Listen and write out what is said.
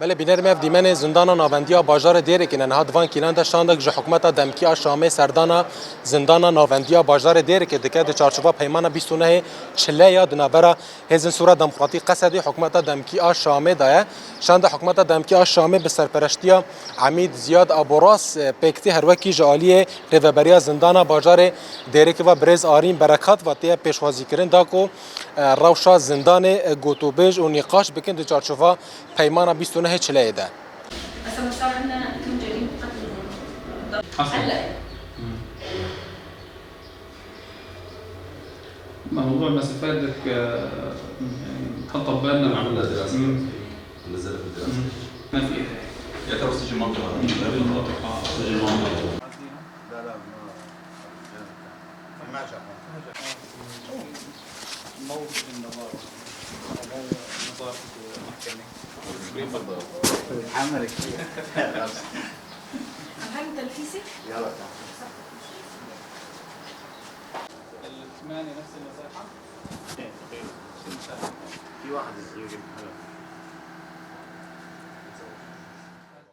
بله بینر مف دیمن زندان ناوندیا باجار دیرک نه هات وان کیلان ده شاندک ج حکومت دمکی شامه سردانا زندان ناوندیا باجار دیرک دکه د چارچوبا پیمان 29 چله یا دنابرا هزن سوره دموکراتی قصدی حکومت دمکی شامه ده شاند حکومت دمکی شامه به سرپرشتیا عمید زیاد ابوراس پکتی هر وکی جالیه رهبری زندان باجار دیرک و برز آرین برکات و ته پیشوازی کردن داکو روشا زندان گوتوبج و نقاش بکن د چارچوبا پیمان 29 چله ده. هسه صار عندنا كم جريمة قتل هلا موضوع المسافات بدك نحطها ببالنا عملنا دراسة نزلت الدراسة ما في يعتبر سجن منطقة سجن منطقة سجن منطقة لا ما جاء موقف النظارة نظارة محكمة عملك هاي تلفيسة؟ يلا تعال الثمانية نفس المساحة؟ في واحد يجي